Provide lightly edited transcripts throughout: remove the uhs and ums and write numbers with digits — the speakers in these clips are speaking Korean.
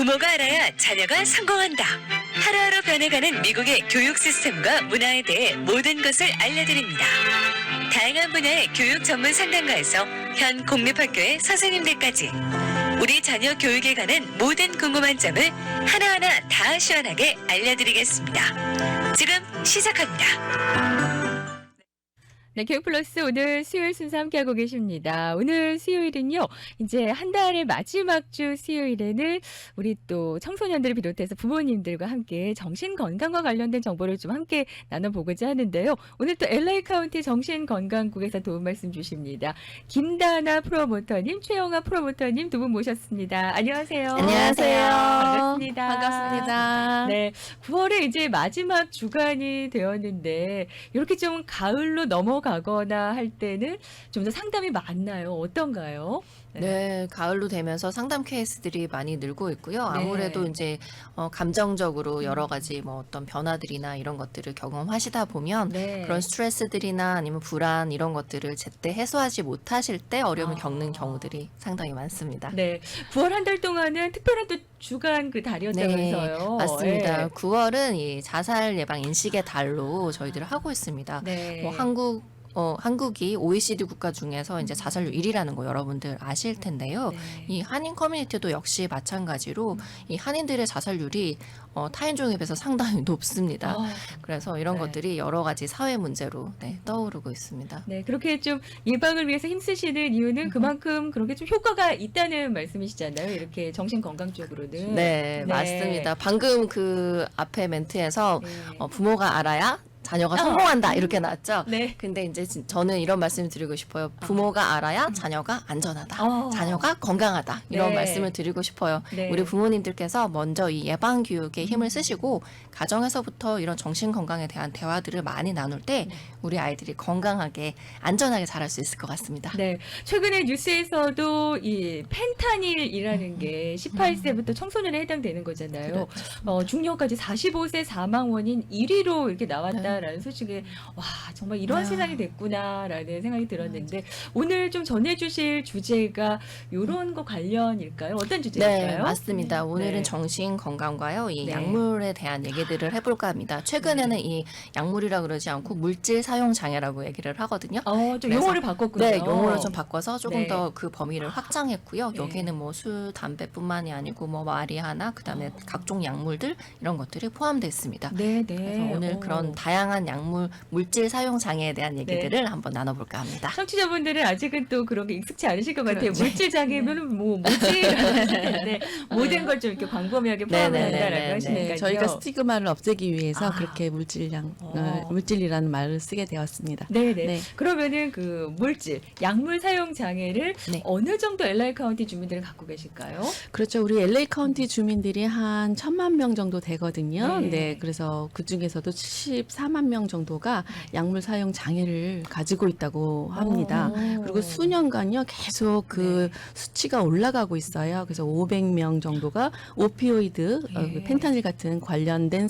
부모가 알아야 자녀가 성공한다. 하루하루 변해가는 미국의 교육 시스템과 문화에 대해 모든 것을 알려드립니다. 다양한 분야의 교육 전문 상담가에서 현 공립학교의 선생님들까지 우리 자녀 교육에 관한 모든 궁금한 점을 하나하나 다 시원하게 알려드리겠습니다. 지금 시작합니다. 네, 교육플러스 오늘 수요일 순서 함께하고 계십니다. 오늘 수요일은요, 이제 한 달의 마지막 주 수요일에는 우리 또 청소년들을 비롯해서 부모님들과 함께 정신건강과 관련된 정보를 좀 함께 나눠보고자 하는데요. 오늘 또 LA 카운티 정신건강국에서 도움 말씀 주십니다. 김다나 프로모터님, 최영아 프로모터님 두 분 모셨습니다. 안녕하세요. 안녕하세요. 반갑습니다. 반갑습니다. 네, 9월에 이제 마지막 주간이 되었는데 이렇게 좀 가을로 넘어가거나 할 때는 좀 더 상담이 많나요? 어떤가요? 네, 가을로 되면서 상담 케이스들이 많이 늘고 있고요. 아무래도 이제 감정적으로 여러 가지 뭐 어떤 변화들이나 이런 것들을 경험하시다 보면 네. 그런 스트레스들이나 아니면 불안 이런 것들을 제때 해소하지 못하실 때 어려움을 겪는 경우들이 상당히 많습니다. 네, 9월 한 달 동안은 특별한 또 주간 그 달이었다면서요. 맞습니다. 네. 9월은 이 자살 예방 인식의 달로 저희들을 하고 있습니다. 네. 뭐 한국이 OECD 국가 중에서 이제 자살률 1위라는 거 여러분들 아실 텐데요. 네. 이 한인 커뮤니티도 역시 마찬가지로 이 한인들의 자살률이 타인종에 비해서 상당히 높습니다. 그래서 이런 네. 것들이 여러 가지 사회 문제로 떠오르고 있습니다. 네, 그렇게 좀 예방을 위해서 힘쓰시는 이유는 그만큼 그렇게 좀 효과가 있다는 말씀이시잖아요. 이렇게 정신건강 쪽으로는. 네, 맞습니다. 방금 그 앞에 멘트에서 네. 부모가 알아야 자녀가 성공한다 이렇게 나왔죠. 네. 근데 이제 저는 이런 말씀을 드리고 싶어요. 부모가 알아야 자녀가 안전하다. 자녀가 건강하다. 이런 네. 말씀을 드리고 싶어요. 네. 우리 부모님들께서 먼저 이 예방 교육에 힘을 쓰시고 가정에서부터 이런 정신 건강에 대한 대화들을 많이 나눌 때 우리 아이들이 건강하게 안전하게 자랄 수 있을 것 같습니다. 네, 최근에 뉴스에서도 이 펜타닐이라는 게 18세부터 청소년에 해당되는 거잖아요. 중년까지 45세 사망 원인 1위로 이렇게 나왔다라는 소식에 와 정말 이런 세상이 됐구나라는 생각이 들었는데 오늘 좀 전해주실 주제가 이런 거 관련일까요? 어떤 주제일까요? 네, 맞습니다. 오늘은 네. 정신 건강과요, 이 네. 약물에 대한 얘기들을 해볼까 합니다. 최근에는 이 약물이라 그러지 않고 물질 사용 장애라고 얘기를 하거든요. 좀 그래서- 용어를 바꿨군요. 네, 용어를 좀 바꿔서 조금 네. 더 그 범위를 확장했고요. 네. 여기는 뭐 술, 담배뿐만이 아니고 뭐 마리아나 그다음에 각종 약물들 이런 것들이 포함되어 있습니다. 네, 그래서 네. 오늘 그런 다양한 약물 물질 사용 장애에 대한 얘기들을 한번 나눠볼까 합니다. 청취자분들은 아직은 또 그런 게 익숙치 않으실 것 같아요. 그렇죠. 물질 장애면은 뭐지? 네, 모든 걸 좀 이렇게 광범위하게 포함을 네, 네, 한다라고 네, 네. 하시니까요. 네, 저희가 스티그마를 없애기 위해서 아. 그렇게 물질이라는 말을 쓰게 되었습니다. 네네. 네. 그러면은 그 물질, 약물 사용 장애를 네. 어느 정도 LA 카운티 주민들은 갖고 계실까요? 그렇죠. 우리 LA 카운티 주민들이 한 1,000만 명 정도 되거든요. 네. 네, 그래서 그 중에서도 74만 명 정도가 약물 사용 장애를 가지고 있다고 합니다. 그리고 수년간요 계속 그 수치가 올라가고 있어요. 그래서 500명 정도가 오피오이드, 그 펜타닐 같은 관련된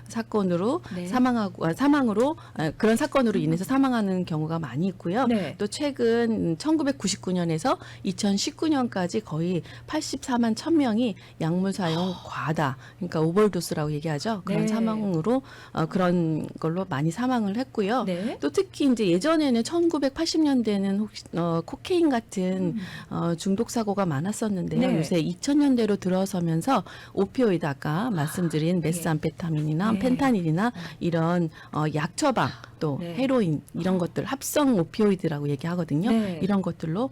사건으로 네. 사망으로 그런 사건으로 인해서 사망하는 경우가 많이 있고요. 네. 또 최근 1999년에서 2019년까지 거의 84만 1,000명이 약물 사용 과다, 그러니까 오버도스라고 얘기하죠. 그런 네. 사망으로 그런 걸로 많이 사망을 했고요. 네. 또 특히 이제 예전에는 1980년대는 혹시 코케인 같은 중독 사고가 많았었는데요. 네. 요새 2000년대로 들어서면서 오피오이드 아까 말씀드린 메스암페타민이나 네. 펜타닐이나 이런 약 처방 또 네. 헤로인 이런 것들 합성 오피오이드라고 얘기하거든요. 네. 이런 것들로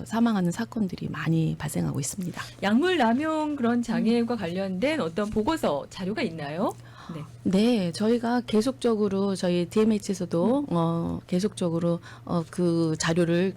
사망하는 사건들이 많이 발생하고 있습니다. 약물 남용 그런 장애과 관련된 어떤 보고서 자료가 있나요? 네. 네, 저희가 계속적으로 저희 DMH에서도 계속적으로 그 자료를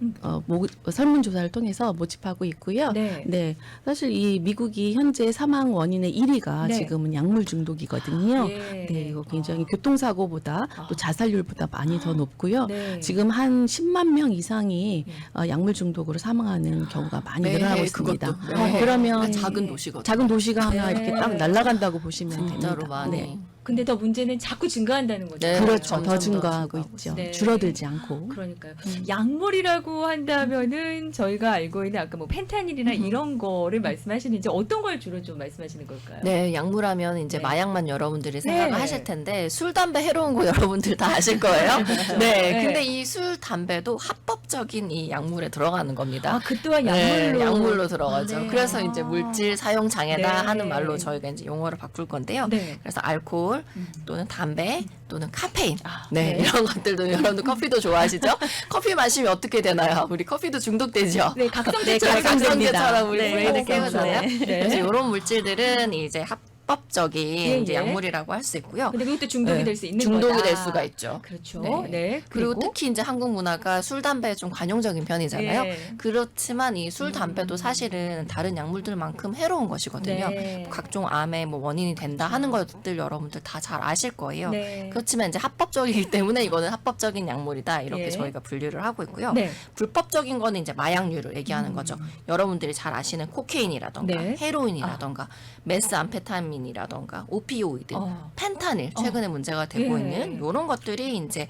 설문조사를 통해서 모집하고 있고요. 네. 사실 이 미국이 현재 사망 원인의 1위가 네. 지금은 약물 중독이거든요. 예. 네, 이거 굉장히 교통사고보다 또 자살률보다 많이 더 높고요. 네. 지금 한 10만 명 이상이 약물 중독으로 사망하는 경우가 많이 네, 늘어나고 있습니다. 그것도. 네. 그러면 작은 도시거든요. 작은 도시가 하나 네. 이렇게 딱 날아간다고 보시면 진짜로 됩니다. 많이. 네. 근데 더 문제는 자꾸 증가한다는 거죠. 네, 그렇죠. 점점 더 더 증가하고 증가하고 있죠. 네. 줄어들지 않고. 그러니까요. 약물이라고 한다면은 저희가 알고 있는 아까 뭐 펜타닐이나 이런 거를 말씀하시는지 어떤 걸 주로 좀 말씀하시는 걸까요? 네, 약물하면 이제 네. 마약만 여러분들이 생각을 네. 하실 텐데 술, 담배 해로운 거 여러분들 다 아실 거예요. 그렇죠. 네, 네. 근데 이 술, 담배도 합법적인 이 약물에 들어가는 겁니다. 아, 그 또한 네, 약물로. 약물로 들어가죠. 아, 네. 그래서 이제 물질 사용 장애다 네. 하는 말로 저희가 이제 용어를 바꿀 건데요. 네. 그래서 알코올 또는 담배 또는 카페인 아, 네, 네. 이런 것들도 여러분들 커피도 좋아하시죠? 커피 마시면 어떻게 되나요? 우리 커피도 중독되죠? 네, 각성제처럼 각성제처럼 우리 네, 브레인을 네, 깨우잖아요. 네. 그래서 이런 물질들은 이제 합법적인 예, 이제 예. 약물이라고 할 수 있고요. 근데 그것도 중독이 네, 될 수 있는 중독이 거다. 될 수가 있죠. 그렇죠. 네. 네. 그리고 특히 이제 한국 문화가 술, 담배에 좀 관용적인 편이잖아요. 네. 그렇지만 이 술, 담배도 사실은 다른 약물들만큼 해로운 것이거든요. 네. 각종 암의 뭐 원인이 된다 하는 것들 여러분들 다 잘 아실 거예요. 네. 그렇지만 이제 합법적이기 때문에 이거는 합법적인 약물이다 이렇게 예. 저희가 분류를 하고 있고요. 네. 불법적인 거는 이제 마약류를 얘기하는 거죠. 여러분들이 잘 아시는 코케인이라던가 네. 헤로인이라던가 메스암페타민이라던가 오피오이드, 펜타닐 어. 최근에 문제가 되고 예. 있는 이런 것들이 이제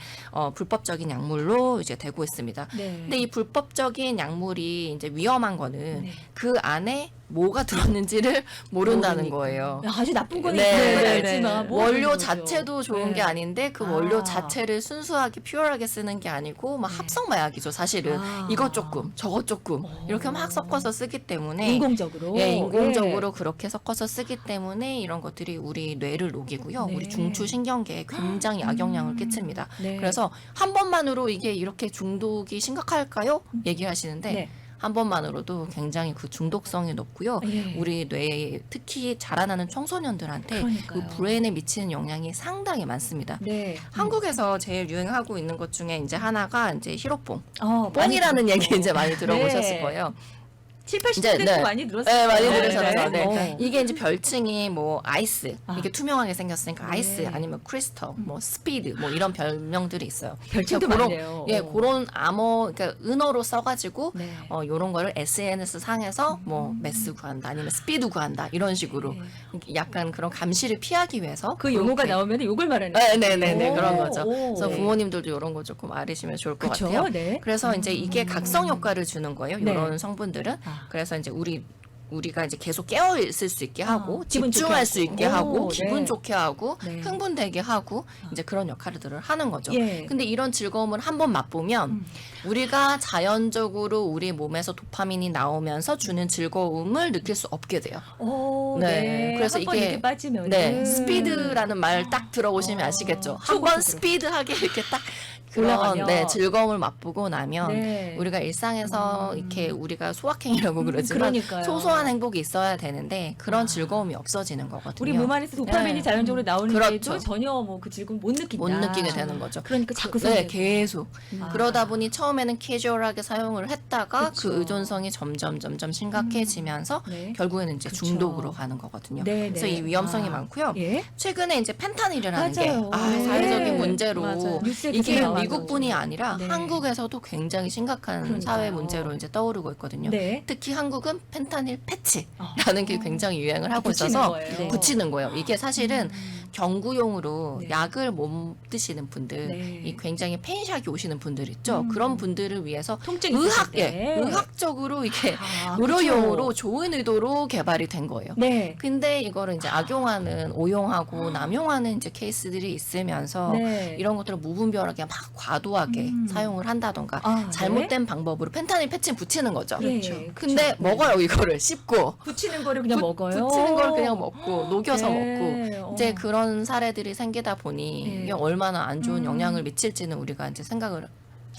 불법적인 약물로 이제 되고 있습니다. 네. 근데 이 불법적인 약물이 이제 위험한 거는 네. 그 안에 뭐가 들었는지를 모른다는 모르니까. 거예요. 아주 나쁜 거는 네, 건 네, 알지만 뭐 원료 모르는 거죠. 자체도 좋은 네. 게 아닌데 그 아. 원료 자체를 순수하게 퓨어하게 쓰는 게 아니고 막 네. 합성 마약이죠. 사실은 아. 이것 조금 저것 조금 어. 이렇게 막 섞어서 쓰기 때문에 인공적으로. 예, 인공적으로 그렇게 섞어서 쓰기 때문에 이런 것들이 우리 뇌를 녹이고요. 네. 우리 중추신경계에 굉장히 악영향을 끼칩니다. 네. 그래서 한 번만으로 이게 이렇게 중독이 심각할까요? 얘기하시는데 네. 한 번만으로도 굉장히 그 중독성이 높고요. 예. 우리 뇌에 특히 자라나는 청소년들한테 그러니까요. 그 브레인에 미치는 영향이 상당히 많습니다. 네. 한국에서 제일 유행하고 있는 것 중에 이제 하나가 이제 히로뽕. 많이 뽕이라는 들었죠. 얘기 이제 많이 들어보셨을 네. 거예요. 7, 80대 이제, 때 네. 많이 들었어요. 네, 많이 네, 들으셨죠. 네. 네. 이게 이제 별칭이 뭐 아이스, 아. 이게 투명하게 생겼으니까 네. 아이스, 아니면 크리스털, 뭐 스피드, 뭐 이런 별명들이 있어요. 별칭도 그런- 많네요. 예, 그런 암호, 그러니까 은어로 써가지고 네. 요런 거를 SNS 상에서 뭐 매스 구한다, 아니면 스피드 구한다 이런 식으로 약간 그런 감시를 피하기 위해서 그 용어가 그렇게- 나오면 욕을 말하는 네네네 오, 그런 거죠. 오. 그래서 네. 부모님들도 이런 거 조금 알으시면 좋을 것 그쵸? 같아요. 네. 그래서 이제 이게 각성 효과를 주는 거예요. 네. 이런 성분들은. 아. 그래서 이제 우리가 이제 계속 깨어 있을 수 있게 하고 기분 집중할 좋게 수 있게 하고. 하고 오, 기분 네. 좋게 하고 네. 흥분되게 하고 이제 그런 역할들을 하는 거죠. 예. 근데 이런 즐거움을 한번 맛보면 우리가 자연적으로 우리 몸에서 도파민이 나오면서 주는 즐거움을 느낄 수 없게 돼요. 오, 네. 네. 그래서 한번 이게- 이렇게 빠지면 네, 스피드라는 말 딱 들어보시면 아시겠죠. 한번 초고속으로. 스피드하게 이렇게 딱 그런 올라가면. 네, 즐거움을 맛보고 나면 네. 우리가 일상에서 이렇게 우리가 소확행이라고 그러지만 그러니까요. 소소한 행복이 있어야 되는데 그런 즐거움이 없어지는 거거든요. 우리 몸 안에서 도파민이 네. 자연적으로 나오는데도 그렇죠. 전혀 뭐 그 즐거움 못 느낀다. 못 느끼게 되는 거죠. 그러니까 자꾸 네, 생기고. 계속. 아. 그러다 보니 처음에는 캐주얼하게 사용을 했다가 그쵸. 그 의존성이 점점 심각해지면서 네. 결국에는 이제 그쵸. 중독으로 가는 거거든요. 네, 그래서 네. 이 위험성이 아. 많고요. 예. 최근에 이제 펜타닐이라는 맞아요. 게 사회적인 네. 문제로 맞아요. 뉴스에 이게 계속 나와서. 미국뿐이 아니라 네. 한국에서도 굉장히 심각한 그러니까요. 사회 문제로 이제 떠오르고 있거든요. 네. 특히 한국은 펜타닐 패치라는 어. 게 굉장히 유행을 하고 붙이는 있어서 거예요. 음. 붙이는 거예요. 이게 사실은 경구용으로 네. 약을 못 드시는 분들, 네. 이 굉장히 페인샵이 오시는 분들 있죠. 그런 분들을 위해서 통증 있으실 때. 의학적으로 이게 아, 의료용으로 그쵸. 좋은 의도로 개발이 된 거예요. 네. 근데 이거를 이제 악용하는, 오용하고 남용하는 이제 케이스들이 있으면서 네. 이런 것들을 무분별하게 막 과도하게 사용을 한다던가 아, 잘못된 방법으로 펜타닐 패치 붙이는 거죠. 네. 그렇죠. 그쵸. 근데 먹어요 이거를 씹고 붙이는 거를 그냥 먹어요. 붙이는 걸 그냥 먹고 녹여서 네. 먹고 이제 그런 사례들이 생기다 보니 네. 이게 얼마나 안 좋은 영향을 미칠지는 우리가 이제 생각을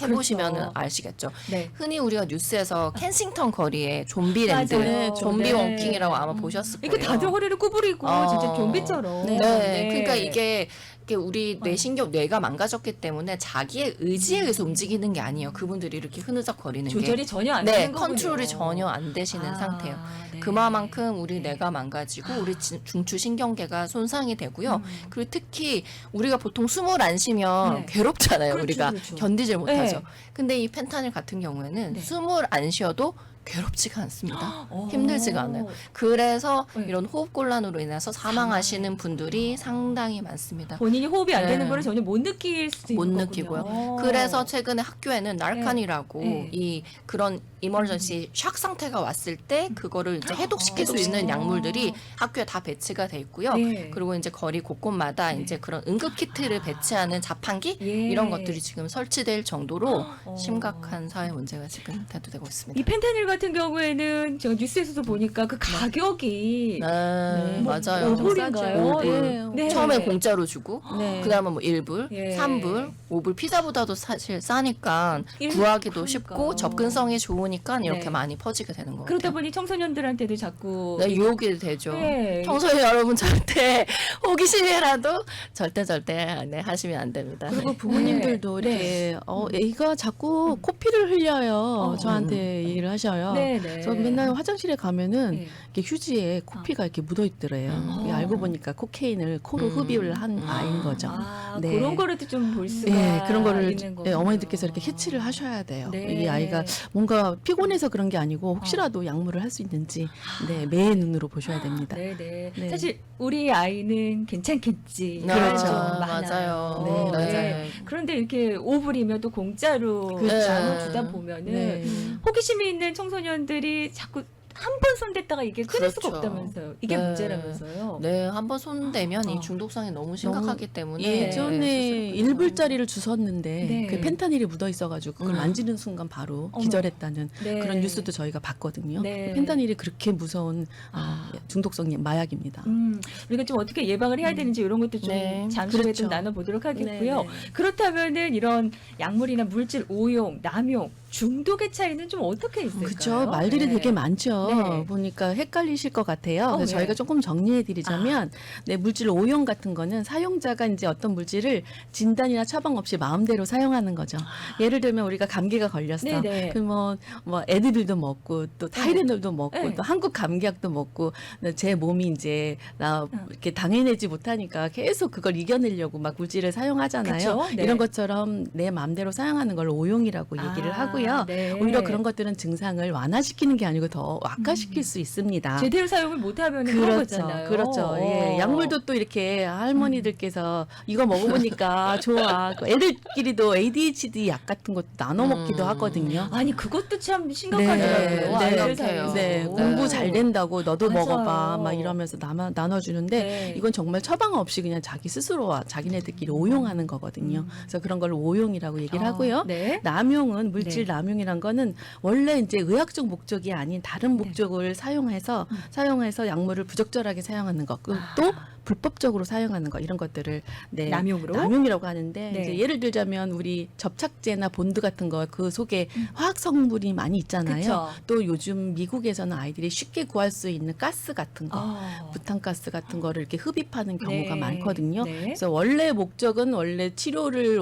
해보시면 그렇죠. 아시겠죠. 네. 흔히 우리가 뉴스에서 켄싱턴 거리에 좀비랜드, 맞아요. 좀비 네. 워킹이라고 아마 보셨을 거예요. 이게 다들 허리를 구부리고 진짜 좀비처럼. 네. 그러니까 이게 우리 뇌가 망가졌기 때문에 자기의 의지에 의해서 움직이는 게 아니에요. 그분들이 이렇게 흐느적거리는 조절이 게. 전혀 안 네, 되는 거군요. 컨트롤이 전혀 안 되시는 아, 상태예요. 네. 그만큼 우리 뇌가 망가지고 우리 중추신경계가 손상이 되고요. 그리고 특히 우리가 보통 숨을 안 쉬면 네. 괴롭잖아요. 그렇죠, 우리가 그렇죠. 견디질 못하죠. 네. 근데 이 펜타닐 같은 경우에는 네. 숨을 안 쉬어도 괴롭지가 않습니다. 힘들지가 않아요. 그래서 네. 이런 호흡곤란으로 인해서 사망하시는 분들이 상당히 많습니다. 본인이 호흡이 안 되는 네. 거를 전혀 못 느낄 수도 못 있는 느끼고요. 거군요. 그래서 최근에 학교에는 날칸이라고 네. 이 그런 이머전시 샥 상태가 왔을 때 그거를 이제 해독시킬 수 있는 약물들이 학교에 다 배치가 돼 있고요. 네. 그리고 이제 거리 곳곳마다 이제 그런 응급 키트를 배치하는 자판기 예. 이런 것들이 지금 설치될 정도로 어. 심각한 사회 문제가 지금 대두되고 있습니다. 이 펜타닐 같은 경우에는 제가 뉴스에서도 보니까 그 가격이 네, 뭐 맞아요. 5불인가요? 네. 네. 처음에 공짜로 주고 네. 그다음에 뭐 1불, 예. 3불, 5불 피자보다도 사실 싸니까 구하기도 그러니까요. 쉽고 접근성이 좋으니까 이렇게 네. 많이 퍼지게 되는 것 그러다 같아요. 보니 청소년들한테도 자꾸 네, 유혹이 되죠. 네. 청소년 여러분 절대 호기심이라도 절대 네, 하시면 안 됩니다. 그리고 부모님들도 네. 이렇게 애가 자꾸 코피를 흘려요. 저한테 얘기를 하셔요. 네, 네. 그래서 맨날 화장실에 가면은 네. 이렇게 휴지에 코피가 이렇게 묻어 있더래요. 이게 알고 보니까 코케인을 코로 흡입을 한 아이인 거죠. 아, 네. 그런 거라도 좀 볼 수가 네, 그런 거를 있는 거군요. 어머니들께서 이렇게 캐치를 하셔야 돼요. 네. 이 아이가 뭔가 피곤해서 그런 게 아니고 혹시라도 약물을 할 수 있는지 네, 매의 눈으로 보셔야 됩니다. 네, 네. 네. 사실 우리 아이는 괜찮겠지. 네, 그렇죠. 맞아요. 네, 맞아요. 그런데 이렇게 5불이면 또 공짜로 그렇죠. 나눠주다 보면은 네. 호기심이 있는 청소년들이 자꾸 한 번 손댔다가 이게 끊을 수가 그렇죠. 없다면서요. 이게 네. 문제라면서요. 네, 한번 손대면 어. 이 중독성이 너무 심각하기 때문에 예전에 네, 1불짜리를 주웠는데 네. 그 펜타닐이 묻어 있어가지고 그걸 만지는 순간 바로 어머. 기절했다는 네. 그런 뉴스도 저희가 봤거든요. 네. 펜타닐이 그렇게 무서운 중독성 마약입니다. 우리가 좀 어떻게 예방을 해야 되는지 이런 것도 좀 네. 잠시 후에 그렇죠. 좀 나눠보도록 하겠고요. 네, 네. 그렇다면은 이런 약물이나 물질 오용, 남용, 중독의 차이는 좀 어떻게 있을까요? 그렇죠. 말들이 네. 되게 많죠. 네. 보니까 헷갈리실 것 같아요. 그래서 네. 저희가 조금 정리해드리자면, 네, 물질 오용 같은 거는 사용자가 이제 어떤 물질을 진단이나 처방 없이 마음대로 사용하는 거죠. 예를 들면 우리가 감기가 걸렸어. 네네. 그뭐 에드빌도 먹고 또 타이레놀도 먹고 네. 또 한국 감기약도 먹고 제 몸이 이제 나 이렇게 당해내지 못하니까 계속 그걸 이겨내려고 막 물질을 사용하잖아요. 그쵸? 네. 이런 것처럼 내 마음대로 사용하는 걸 오용이라고 얘기를 하고요. 네. 오히려 그런 것들은 증상을 완화시키는 게 아니고 더 악화시킬 수 있습니다. 제대로 사용을 못하면 그런 그렇죠. 거잖아요. 그렇죠. 예. 약물도 또 이렇게 할머니들께서 이거 먹어보니까 좋아. 그 애들끼리도 ADHD 약 같은 것도 나눠 먹기도 하거든요. 아니 그것도 참 심각하더라고요. 네, 아이들 네, 사이에서. 네, 공부 잘 된다고 너도 맞아요. 먹어봐. 막 이러면서 나눠주는데 네. 이건 정말 처방 없이 그냥 자기 스스로와 자기네들끼리 오용하는 거거든요. 그래서 그런 걸 오용이라고 얘기를 하고요. 네. 남용은 물질 네. 남용이란 거는 원래 이제 의학적 목적이 아닌 다른 목적을 사용해서 약물을 부적절하게 사용하는 것. 그리고 또 불법적으로 사용하는 것 이런 것들을 네, 남용으로? 남용이라고 하는데 네. 이제 예를 들자면 우리 접착제나 본드 같은 거 그 속에 화학 성분이 많이 있잖아요. 그쵸. 또 요즘 미국에서는 아이들이 쉽게 구할 수 있는 가스 같은 거, 부탄가스 같은 거를 이렇게 흡입하는 경우가 네. 많거든요. 네. 그래서 원래 목적은 원래 치료를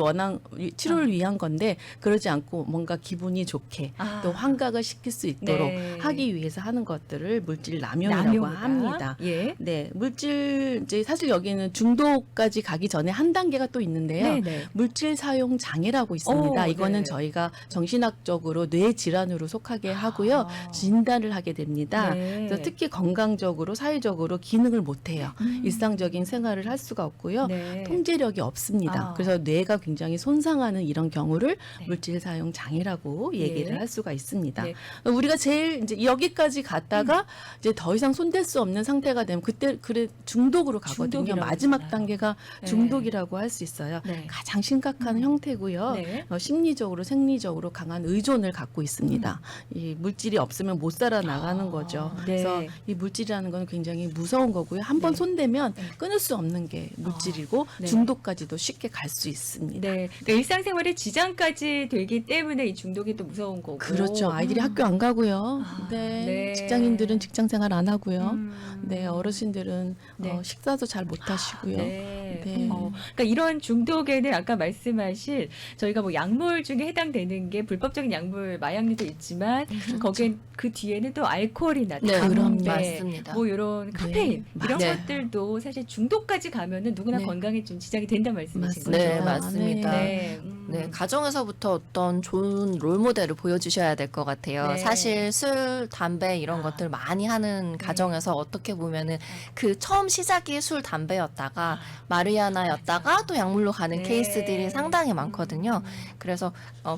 위한 건데 그러지 않고 뭔가 기분이 좋게 또 환각을 시킬 수 있도록 네. 하기 위해서 하는 것들을 물질 남용이라고 남용이다. 합니다. 예. 네, 물질 이제 사실 여기는 중독까지 가기 전에 한 단계가 또 있는데요. 네네. 물질 사용 장애라고 있습니다. 오, 이거는 네. 저희가 정신학적으로 뇌 질환으로 속하게 하고요. 진단을 하게 됩니다. 네. 그래서 특히 건강적으로 사회적으로 기능을 못 해요. 일상적인 생활을 할 수가 없고요. 네. 통제력이 없습니다. 아. 그래서 뇌가 굉장히 손상하는 이런 경우를 네. 물질 사용 장애라고 얘기를 예. 할 수가 있습니다. 네. 우리가 제일 이제 여기까지 갔다가 이제 더 이상 손댈 수 없는 상태가 되면 그때 그래 중독으로 가거든요. 중독이라고 마지막 그러잖아요. 단계가 네. 중독이라고 할 수 있어요. 네. 가장 심각한 형태고요. 네. 심리적으로 생리적으로 강한 의존을 갖고 있습니다. 이 물질이 없으면 못 살아 나가는 거죠. 네. 그래서 이 물질이라는 건 굉장히 무서운 거고요. 한 번 네. 손대면 네. 끊을 수 없는 게 물질이고 네. 중독까지도 쉽게 갈 수 있습니다. 네. 그러니까 일상생활에 지장까지 되기 때문에 이 중독이 또 무서운 거고. 그렇죠. 아이들이 학교 안 가고요. 아, 네. 네. 직장인들은 직장 생활 안 하고요. 음. 네. 어르신들은 네. 식사도 잘 못 하시고요. 네. 네. 그러니까 이런 중독에는 아까 말씀하신 저희가 뭐 약물 중에 해당되는 게 불법적인 약물 마약류도 있지만 거기엔 그 뒤에는 또 알코올이나 네, 담배, 그럼요. 맞습니다. 뭐 이런 카페인 이런 네. 것들도 사실 중독까지 가면은 누구나 네. 건강에 좀 지장이 된다 말씀이신 거죠. 네, 맞습니다. 네. 네, 가정에서부터 어떤 좋은 롤 모델을 보여주셔야 될 것 같아요. 네. 사실 술, 담배 이런 아. 것들 많이 하는 가정에서 어떻게 보면은 그 처음 시작이 술, 담배였다가 마리아나였다가 또 약물로 가는 네. 케이스들이 상당히 많거든요. 그래서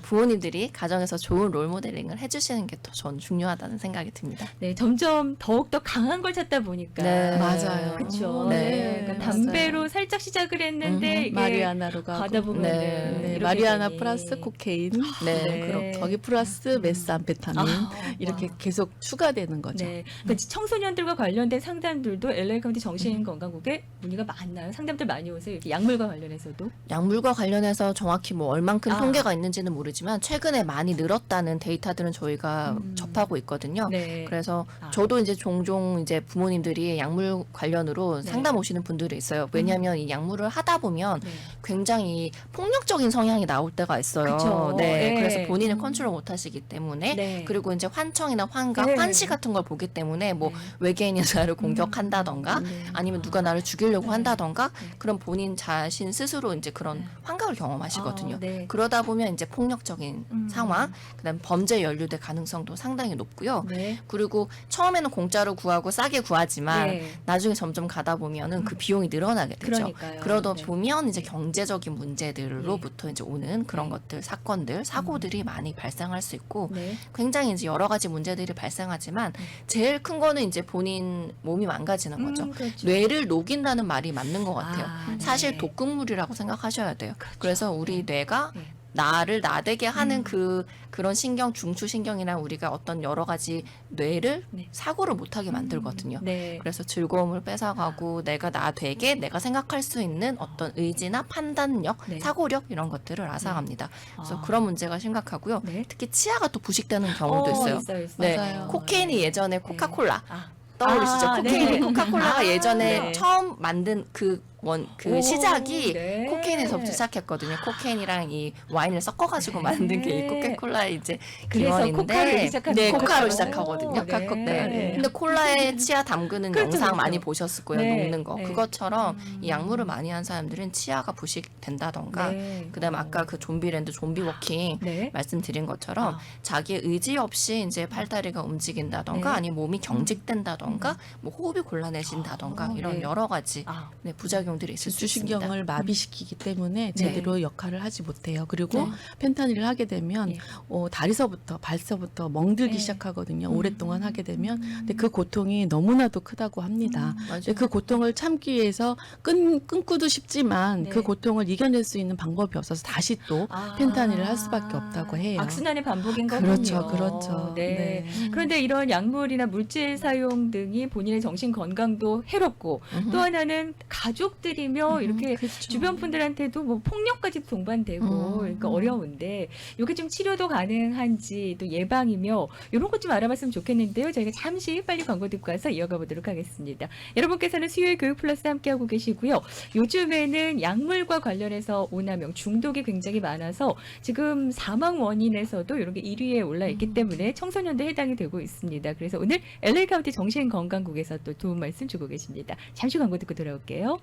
부모님들이 가정에서 좋은 롤 모델링을 해주시는 게 더 전 중요하다는 생각이 듭니다. 네, 점점 더욱더 강한 걸 찾다 보니까. 네. 맞아요. 그렇죠. 네. 그러니까 담배로 살짝 시작을 했는데 이게 마리아나로 가다 가고 보면 네. 마리아나 플러스 코케인, 네. 그럼 거기 플러스 메스암페타민 아, 이렇게 와. 계속 추가되는 거죠. 네. 그러니까 청소년들과 관련된 상담들도 LA 카운티 정신건강국에 문의가 많나요? 상담들 많이 오세요. 이렇게 약물과 관련해서도. 약물과 관련해서 정확히 뭐 얼만큼 아. 통계가 있는지는 모르지만 최근에 많이 늘었다는 데이터들은 저희가 접하고 있거든요. 네. 그래서 아. 저도 이제 종종 이제 부모님들이 약물 관련으로 네. 상담 오시는 분들이 있어요. 왜냐하면 이 약물을 하다 보면 네. 굉장히 폭력적인 성향이 나올 때가 있어요. 그쵸. 네, 네. 그래서 본인을 컨트롤 못하시기 때문에 네. 그리고 이제 환청이나 환각, 네. 환시 같은 걸 보기 때문에 뭐 네. 외계인이 나를 공격한다던가 네. 아니면 누가 나를 죽이려고 네. 한다던가 네. 그런 본인 자신 스스로 이제 그런 네. 환각을 경험하시거든요. 네. 그러다 보면 이제 폭력적인 상황, 그다음 범죄 연루될 가능성도 상당히 높고요. 네. 그리고 처음에는 공짜로 구하고 싸게 구하지만 네. 나중에 점점 가다 보면은 그 비용이 늘어나게 되죠. 그러니까요. 그러다 네. 보면 이제 경제적인 문제들로부터 이제 오는 그런 네. 것들, 사건들, 사고들이 많이 발생할 수 있고 네. 굉장히 이제 여러 가지 문제들이 발생하지만 제일 큰 거는 이제 본인 몸이 망가지는 거죠. 그렇죠. 뇌를 녹인다는 말이 맞는 것 같아요. 아, 사실 네. 독극물이라고 생각하셔야 돼요. 그렇죠. 그래서 우리 뇌가 네. 나를 나대게 하는 그런 신경, 중추신경이나 우리가 어떤 여러 가지 뇌를 네. 사고를 못하게 만들거든요. 네. 그래서 즐거움을 뺏어가고 내가 나 되게 내가 생각할 수 있는 어떤 의지나 판단력, 네. 사고력 이런 것들을 앗아갑니다. 그래서 아. 그런 문제가 심각하고요. 네. 특히 치아가 또 부식되는 경우도 있어요. 있어요. 네, 맞아요. 코케인이 예전에 네. 코카콜라 아. 떠오르시죠? 아, 코케인이 네. 코카콜라가 아, 예전에 네. 처음 만든 그 오, 시작이 네. 코케인에서부터 시작했거든요. 코케인이랑 이 와인을 섞어가지고 만든 게 이 코카콜라의 이제 그래서 기원인데, 코카를 시작한 네, 거예요? 코카로 오, 시작하거든요. 네. 네. 근데 콜라에 치아 담그는 그렇죠, 영상 그렇죠. 많이 보셨을 거예요. 네, 녹는 거. 네. 그것처럼 이 약물을 많이 한 사람들은 치아가 부식된다던가, 네. 그다음 아까 그 좀비랜드 좀비 워킹 네. 말씀드린 것처럼 아. 자기의 의지 없이 이제 팔다리가 움직인다던가 네. 아니면 몸이 경직된다던가 뭐 호흡이 곤란해진다던가 아, 이런 네. 여러 가지 아. 네, 부작용들이 있을 수 있습니다. 주신경을 마비시키기 때문에 네. 제대로 역할을 하지 못해요. 그리고 네. 펜타닐을 하게 되면 네. 다리서부터 발서부터 멍들기 네. 시작하거든요. 오랫동안 하게 되면. 근데 그 고통이 너무나도 크다고 합니다. 맞아요. 근데 그 고통을 참기 위해서 끊고도 싶지만 네. 그 고통을 이겨낼 수 있는 방법이 없어서 다시 또 아. 펜타닐을 할 수밖에 없다고 해요. 악순환의 반복인 거군요. 그렇죠, 그렇죠. 네. 그런데 이런 약물이나 물질 사용 등이 본인의 정신 건강도 해롭고 또 하나는 가족들이며 이렇게 그렇죠. 주변 분들한테도 뭐 폭력까지 동반되고 그러니까 어려운데 이게 좀 치료도 가능한지 또 예방이며 이런 것 좀 알아봤으면 좋겠는데요. 저희가 잠시 빨리 광고 듣고 와서 이어가 보도록 하겠습니다. 여러분께서는 수요일 교육 플러스 함께하고 계시고요. 요즘에는 약물과 관련해서 오남용 중독이 굉장히 많아서 지금 사망 원인에서도 이런 게 1위에 올라 있기 때문에 청소년도 해당이 되고 있습니다. 그래서 오늘 LA 카운티 정신건강국에서 또 도움 말씀 주고 계십니다. 잠시 광고 듣고 돌아올게요.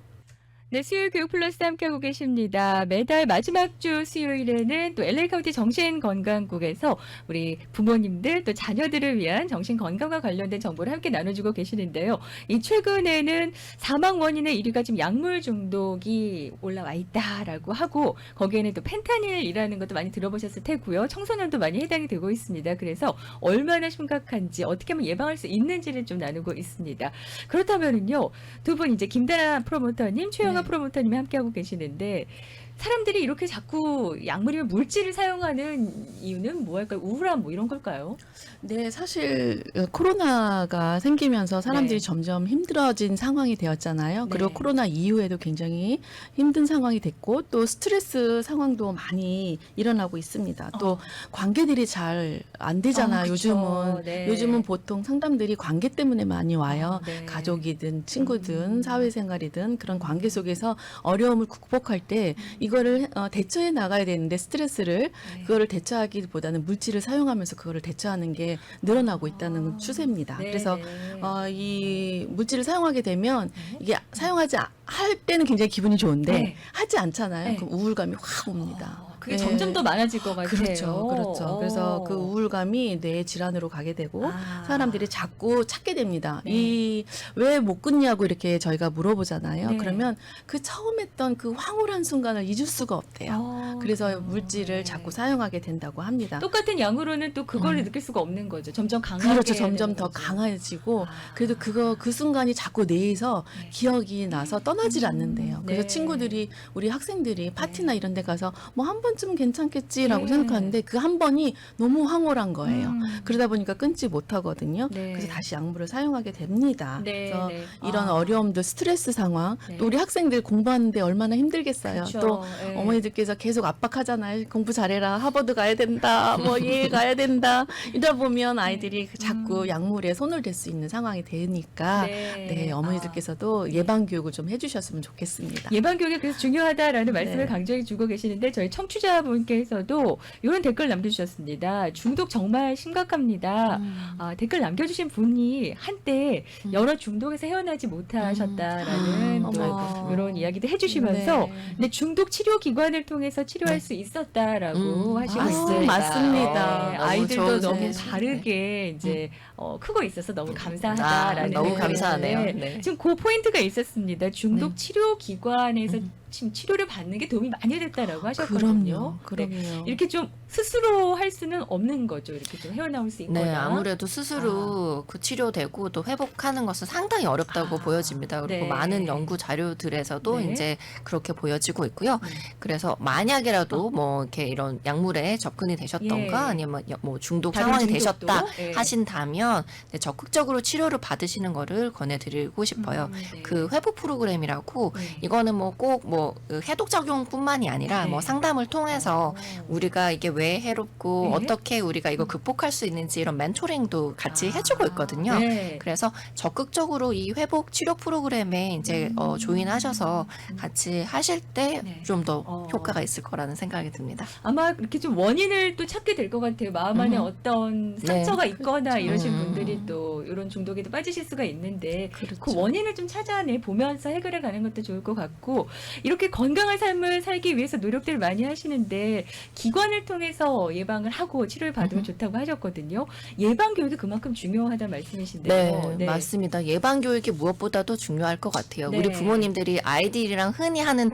네, 수요일 교육 플러스 함께하고 계십니다. 매달 마지막 주 수요일에는 또 LA 카운티 정신건강국에서 우리 부모님들 또 자녀들을 위한 정신건강과 관련된 정보를 함께 나눠주고 계시는데요. 이 최근에는 사망 원인의 1위가 지금 약물 중독이 올라와 있다라고 하고 거기에는 또 펜타닐이라는 것도 많이 들어보셨을 테고요. 청소년도 많이 해당이 되고 있습니다. 그래서 얼마나 심각한지 어떻게 하면 예방할 수 있는지를 좀 나누고 있습니다. 그렇다면은요, 두 분 이제 김다나 프로모터님, 최영아 프로모터님이 함께하고 계시는데 사람들이 이렇게 자꾸 약물이나 물질을 사용하는 이유는 뭐할까요? 우울함 뭐 이런 걸까요? 네, 사실 코로나가 생기면서 사람들이 네. 점점 힘들어진 상황이 되었잖아요. 네. 그리고 코로나 이후에도 굉장히 힘든 상황이 됐고 또 스트레스 상황도 많이 일어나고 있습니다. 또 관계들이 잘 안 되잖아요. 그쵸. 요즘은 네. 요즘은 보통 상담들이 관계 때문에 많이 와요. 네. 가족이든 친구든 사회생활이든 그런 관계 속에서 어려움을 극복할 때 이거를 대처해 나가야 되는데 스트레스를 네. 그거를 대처하기보다는 물질을 사용하면서 그거를 대처하는 게 늘어나고 있다는 추세입니다. 네, 그래서 네. 이 물질을 사용하게 되면 네. 이게 할 때는 굉장히 기분이 좋은데 네. 하지 않잖아요. 네. 그럼 우울감이 확 옵니다. 그게 네. 점점 더 많아질 것 같아요. 그렇죠, 그렇죠. 그래서 그 우울감이 뇌 질환으로 가게 되고 아. 사람들이 자꾸 찾게 됩니다. 네. 이 왜 못 끊냐고 이렇게 저희가 물어보잖아요. 네. 그러면 그 처음 했던 그 황홀한 순간을 잊을 수가 없대요. 그래서 그래요. 물질을 네. 자꾸 사용하게 된다고 합니다. 똑같은 양으로는 또 그거를 느낄 수가 없는 거죠. 점점 강하게. 그렇죠. 해야 점점 되는 더 거죠. 강해지고 아. 그래도 그 순간이 자꾸 뇌에서 네. 기억이 나서 떠나질 않는데요. 그래서 네. 친구들이 우리 학생들이 파티나 이런 데 가서 뭐 한 번쯤은 괜찮겠지라고 네. 생각하는데 그 한 번이 너무 황홀한 거예요. 음. 그러다 보니까 끊지 못하거든요. 네. 그래서 다시 약물을 사용하게 됩니다. 네, 그래서 네. 이런 아. 어려움들, 스트레스 상황, 네. 또 우리 학생들 공부하는데 얼마나 힘들겠어요. 그렇죠. 또 네. 어머니들께서 계속 압박하잖아요. 공부 잘해라, 하버드 가야 된다, 뭐 예일 가야 된다. 이러다 보면 아이들이 자꾸 약물에 손을 댈 수 있는 상황이 되니까 네, 어머니들께서도 예방 교육을 좀 해주셨으면 좋겠습니다. 예방 교육이 그래서 중요하다라는 말씀을 네. 강조해 주고 계시는데 저희 청취자분께서도 이런 댓글 남겨주셨습니다. 중독 정말 심각합니다. 댓글 남겨주신 분이 한때 여러 중독에서 헤어나지 못하셨다라는 또 어머. 이런 이야기도 해주시면서 네. 근데 중독 치료 기관을 통해서 치료할 수 있었다라고 하시고 아, 있습니다. 맞습니다. 네, 너무 아이들도 좋은 너무 소식이시네. 다르게 이제 크고 있어서 너무 감사하다라는 너무 생각이 감사하네요. 드는데 네. 지금 그 포인트가 있었습니다. 중독 네. 치료 기관에서 지금 치료를 받는 게 도움이 많이 됐다라고 하셨거든요. 그럼요. 네. 그럼요. 이렇게 좀 스스로 할 수는 없는 거죠. 이렇게 좀 헤어나올 수 있거나. 네, 아무래도 스스로 그 치료되고 또 회복하는 것은 상당히 어렵다고 보여집니다. 그리고 네. 많은 연구 자료들에서도 네. 이제 그렇게 보여지고 있고요. 그래서 만약이라도 뭐 이렇게 이런 약물에 접근이 되셨던가 예. 아니면 뭐 중독 다른 상황이 중독도? 되셨다 예. 하신다면 네, 적극적으로 치료를 받으시는 거를 권해드리고 싶어요. 네. 그 회복 프로그램이라고 네. 이거는 뭐 꼭 뭐 해독 작용뿐만이 아니라 네. 뭐 상담을 통해서 우리가 이게 왜 해롭고 네. 어떻게 우리가 이거 극복할 수 있는지 이런 멘토링도 같이 해주고 있거든요. 네. 그래서 적극적으로 이 회복 치료 프로그램에 이제 조인하셔서 같이 하실 때 네. 좀 더 어. 효과가 있을 거라는 생각이 듭니다. 아마 이렇게 좀 원인을 또 찾게 될 것 같아요. 마음 안에 어떤 상처가 있거나 이러신 분들이 또 이런 중독에도 빠지실 수가 있는데 그렇죠. 그 원인을 좀 찾아내 보면서 해결해 가는 것도 좋을 것 같고 이렇게 건강한 삶을 살기 위해서 노력들을 많이 하시는데 기관을 통해서 예방을 하고 치료를 받으면 좋다고 하셨거든요. 예방 교육이 그만큼 중요하다는 말씀이신데요. 네, 맞습니다. 예방 교육이 무엇보다도 중요할 것 같아요. 네. 우리 부모님들이 아이들이랑 흔히 하는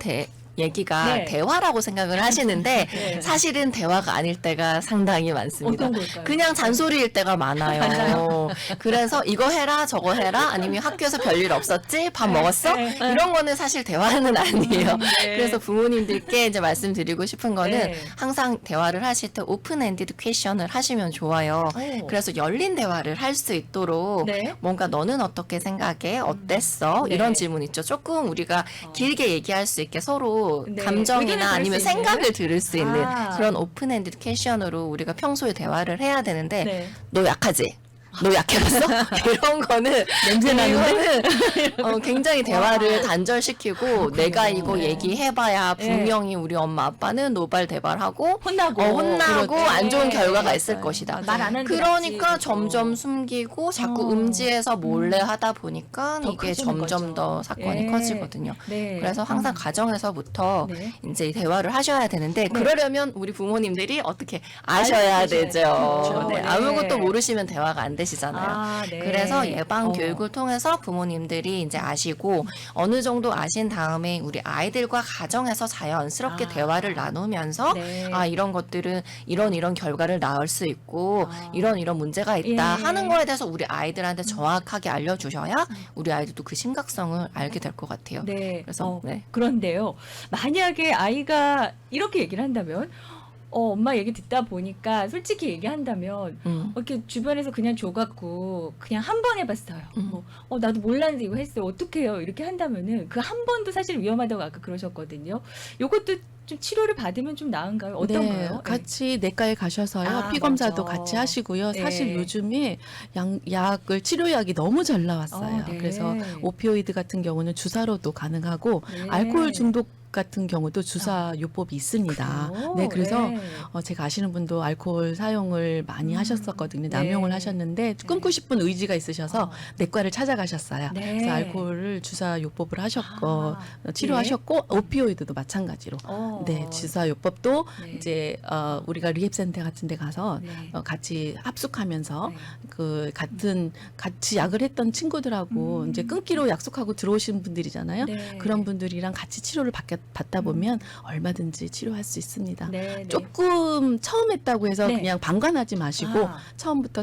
얘기가 네. 대화라고 생각을 하시는데 네. 사실은 대화가 아닐 때가 상당히 많습니다. 어떤 걸까요? 그냥 잔소리일 때가 많아요. 맞아요. 그래서 이거 해라 저거 해라 아니면 학교에서 별일 없었지 밥 먹었어 네. 이런 거는 사실 대화는 아니에요. 네. 그래서 부모님들께 이제 말씀드리고 싶은 거는 네. 항상 대화를 하실 때 오픈 엔디드 퀘션을 하시면 좋아요. 오. 그래서 열린 대화를 할 수 있도록 네. 뭔가 너는 어떻게 생각해? 어땠어? 네. 이런 질문 있죠. 조금 우리가 길게 얘기할 수 있게 서로 네. 의견을 감정이나 들을 아니면 수 있는? 생각을 들을 수 있는 아. 그런 오픈엔디드 퀘션으로 우리가 평소에 대화를 해야 되는데 네. 너 약하지? 너 약해봤어? 이런 거는 냄새 나는데? 이거는 굉장히 대화를 단절시키고 내가 이거 네. 얘기해봐야 네. 분명히 우리 엄마 아빠는 노발대발하고 혼나고 혼나고 그렇죠. 안 좋은 네. 결과가 있을 맞아요. 것이다. 맞아요. 말 안 하는 게 그러니까 낫지, 점점 그죠. 숨기고 자꾸 어. 음지에서 몰래 하다 보니까 더 이게 커지는 점점 거죠. 더 사건이 예. 커지거든요. 네. 그래서 항상 가정에서부터 네. 이제 대화를 하셔야 되는데 그러려면 우리 부모님들이 어떻게 아셔야 알고 계셔야 되죠. 되죠. 네, 네. 아무것도 모르시면 대화가 안 되시잖아요. 아, 네. 그래서 예방 어. 교육을 통해서 부모님들이 이제 아시고 어느 정도 아신 다음에 우리 아이들과 가정에서 자연스럽게 아. 대화를 나누면서 네. 아 이런 것들은 이런 결과를 낳을 수 있고 아. 이런 문제가 있다 예. 하는 거에 대해서 우리 아이들한테 정확하게 알려주셔야 우리 아이들도 그 심각성을 알게 될 것 같아요. 네. 그래서 네. 그런데요. 만약에 아이가 이렇게 얘기를 한다면 엄마 얘기 듣다 보니까 솔직히 얘기한다면 이렇게 주변에서 그냥 줘갖고 그냥 한 번 해봤어요. 나도 몰랐는데 이거 했어요. 어떻게 해요? 이렇게 한다면은 그 한 번도 사실 위험하다고 아까 그러셨거든요. 요것도 좀 치료를 받으면 좀 나은가요? 어떤가요? 네, 같이 내과에 가셔서요. 아, 피 검사도 맞아. 같이 하시고요. 네. 사실 요즘에 약을 치료약이 너무 잘 나왔어요. 네. 그래서 오피오이드 같은 경우는 주사로도 가능하고 네. 알코올 중독 같은 경우도 주사 요법이 있습니다. 그래요? 네, 그래서 네. 제가 아시는 분도 알코올 사용을 많이 하셨었거든요. 남용을 네. 하셨는데 끊고 싶은 의지가 있으셔서 내과를 찾아가셨어요. 네. 그래서 알코올을 주사 요법을 하셨고 아, 치료하셨고 오피오이드도 마찬가지로. 네, 주사 요법도 네. 이제 우리가 리헵센터 같은 데 가서 네. 같이 합숙하면서 네. 그 같이 약을 했던 친구들하고 이제 끊기로 약속하고 들어오신 분들이잖아요. 네. 그런 분들이랑 같이 치료를 받다 보면 얼마든지 치료할 수 있습니다. 네, 네. 조금 처음 했다고 해서 네. 그냥 방관하지 마시고 아.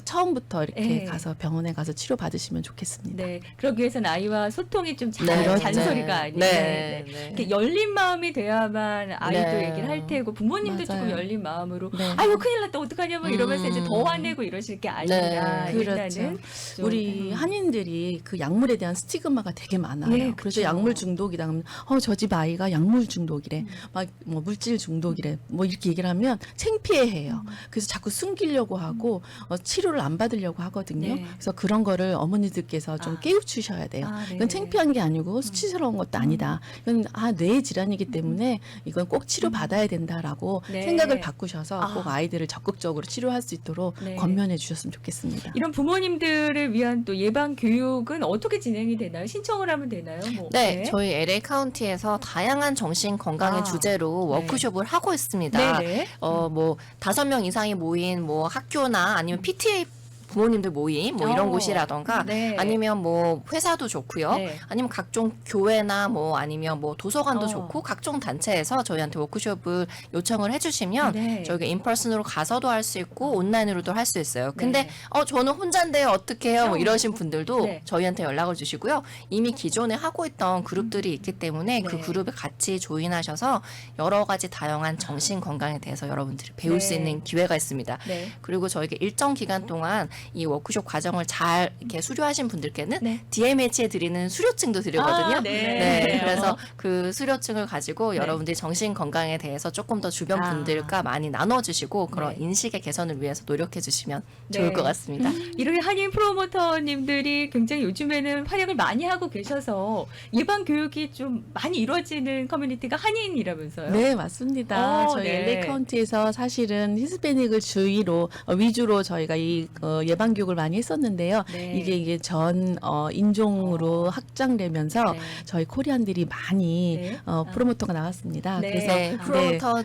처음부터 이렇게 네. 가서 병원에 가서 치료 받으시면 좋겠습니다. 네, 그러기 위해서는 아이와 소통이 좀 잘, 네, 잔소리가 아니고 네, 네. 이렇게 열린 마음이 돼야만 아이도 네. 얘기를 할 테고 부모님도 조금 맞아요. 열린 마음으로 네. 아유 큰일 났다 어떡하냐 뭐 이러면서 이제 더 화내고 이러실 게 아니라 네. 일단은 그렇죠. 좀, 우리 한인들이 그 약물에 대한 스티그마가 되게 많아요. 네, 그래서 그렇죠. 약물 중독이다 그러면 저 집 아이가 약물 중독이래. 막 뭐 물질 중독이래. 뭐 이렇게 얘기를 하면 창피해해요. 그래서 자꾸 숨기려고 하고 치료를 안 받으려고 하거든요. 네. 그래서 그런 거를 어머니들께서 좀 아. 깨우치셔야 돼요. 아, 네. 이건 창피한 게 아니고 수치스러운 것도 아니다. 이건 뇌의 질환이기 때문에 이건 꼭 치료 받아야 된다라고 네. 생각을 바꾸셔서 아. 꼭 아이들을 적극적으로 치료할 수 있도록 네. 권면해 주셨으면 좋겠습니다. 이런 부모님들을 위한 또 예방 교육은 어떻게 진행이 되나요? 신청을 하면 되나요? 뭐. 네, 저희 LA 카운티에서 다양한 정신 건강의 아, 주제로 네. 워크숍을 하고 있습니다. 네네. 뭐 5명 이상이 모인 뭐 학교나 아니면 PTA 부모님들 모임 뭐 이런 곳이라던가 네. 아니면 뭐 회사도 좋고요. 네. 아니면 각종 교회나 뭐 아니면 뭐 도서관도 어. 좋고 각종 단체에서 저희한테 워크숍을 요청을 해주시면 네. 저희가 인퍼슨으로 가서도 할 수 있고 온라인으로도 할 수 있어요. 근데 네. 저는 혼자인데요 어떻게 해요? 뭐 이러신 분들도 네. 저희한테 연락을 주시고요. 이미 기존에 하고 있던 그룹들이 있기 때문에 그 네. 그룹에 같이 조인하셔서 여러 가지 다양한 정신 건강에 대해서 여러분들이 배울 수 네. 있는 기회가 있습니다. 네. 그리고 저희가 일정 기간 동안 이 워크숍 과정을 잘 이렇게 수료하신 분들께는 네. DMH에 드리는 수료증도 드리거든요. 아, 네. 그래서 그 수료증을 가지고 네. 여러분들이 정신 건강에 대해서 조금 더 주변 아. 분들과 많이 나눠주시고 그런 네. 인식의 개선을 위해서 노력해 주시면 네. 좋을 것 같습니다. 이렇게 한인 프로모터님들이 굉장히 요즘에는 활약을 많이 하고 계셔서 예방 교육이 좀 많이 이루어지는 커뮤니티가 한인이라면서요? 네, 맞습니다. 저희 네. LA 카운티에서 사실은 히스패닉을 위주로 저희가 이 예방 교육을 많이 했었는데요. 네. 이게 전 인종으로 확장되면서 네. 저희 코리안들이 많이 네. 프로모터가 나왔습니다. 네. 그래서 네, 프로모터,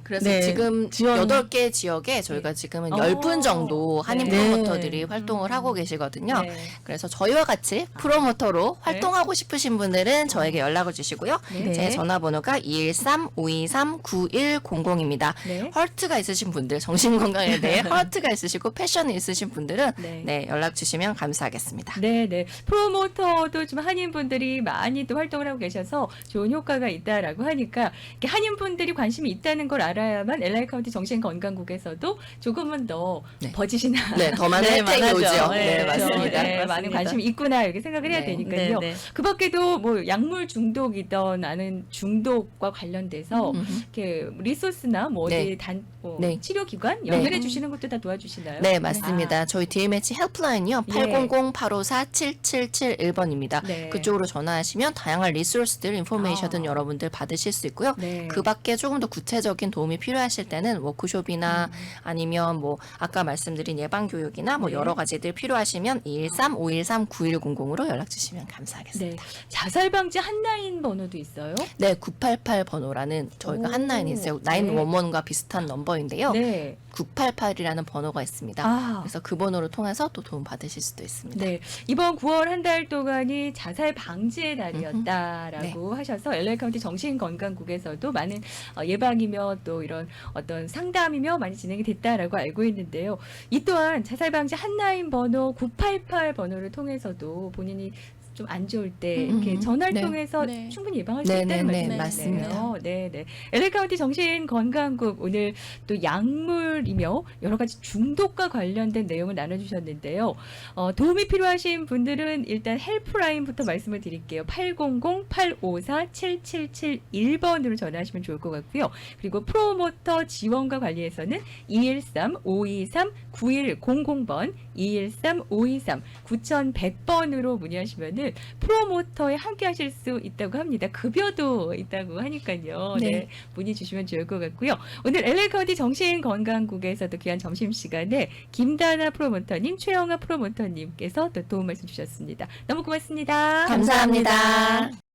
그래서 네, 지금 지원- 8개 지역에 저희가 지금은 어. 10분 정도 한인 네. 프로모터들이 활동을 하고 계시거든요. 네. 그래서 저희와 같이 프로모터로 활동하고 싶으신 분들은 저에게 연락을 주시고요. 네. 제 전화번호가 213-523-9100입니다. 네. 헐트가 있으신 분들, 정신건강에 대해 헐트가 있으시고 패션이 있으신 분들은 네. 연락 주시면 감사하겠습니다. 네. 프로모터도 좀 한인분들이 많이 또 활동을 하고 계셔서 좋은 효과가 있다라고 하니까 이렇게 한인분들이 관심이 있다는 걸 알아야만 LA 카운티 정신건강국에서도 조금은 더 네. 버짓이나 네, 더 많은 네, 혜택이 많아져. 오죠. 네, 네, 그렇죠. 맞습니다. 네, 많은 맞습니다. 관심이 있구나 이렇게 생각을 해야 네. 되니까요. 그 밖에도 뭐 약물 중독이던 아는 중독과 관련돼서 이렇게 리소스나 뭐 어디 네. 네. 치료기관 연결해 주시는 것도 다 도와주시나요? 네, 맞습니다. 저희 DMH 헬프라인이요. 예. 800-854-7771번입니다. 네. 그쪽으로 전화하시면 다양한 리소스들, 인포메이션들 아. 여러분들 받으실 수 있고요. 네. 그 밖에 조금 더 구체적인 도움이 필요하실 때는 워크숍이나 아니면 뭐 아까 말씀드린 예방 교육이나 뭐 네. 여러 가지들 필요하시면 213-513-9100으로 연락 주시면 감사하겠습니다. 네. 자살 방지 한라인 번호도 있어요? 네, 988 번호라는 저희가 오. 한라인이 있어요. 911과 비슷한 넘버인데요. 네. 988이라는 번호가 있습니다. 아. 그래서 그 번호를 통해서 또 도움 받으실 수도 있습니다. 네, 이번 9월 한 달 동안이 자살 방지의 달이었다라고 하셔서 LA 카운티 정신건강국에서도 많은 예방이며 또 이런 어떤 상담이며 많이 진행이 됐다라고 알고 있는데요. 이 또한 자살 방지 한라인 번호 988 번호를 통해서도 본인이 좀 안 좋을 때 이렇게 전화를 네. 통해서 네. 충분히 예방할 수 네, 있다는 네, 네, 말씀이네요. 맞습니다. 네. LA 카운티 정신건강국 오늘 또 약물이며 여러 가지 중독과 관련된 내용을 나눠주셨는데요. 도움이 필요하신 분들은 일단 헬프라인부터 말씀을 드릴게요. 800-854-7771번으로 전화하시면 좋을 것 같고요. 그리고 프로모터 지원과 관리에서는 213-523-9100번, 213-523-9100번으로 문의하시면은 하는 프로모터에 함께 하실 수 있다고 합니다. 급여도 있다고 하니까요. 네. 네. 문의 주시면 좋을 것 같고요. 오늘 LA 카운티 정신건강국에서도 귀한 점심시간에 김다나 프로모터님, 최영아 프로모터님께서 또 도움 말씀 주셨습니다. 너무 고맙습니다. 감사합니다.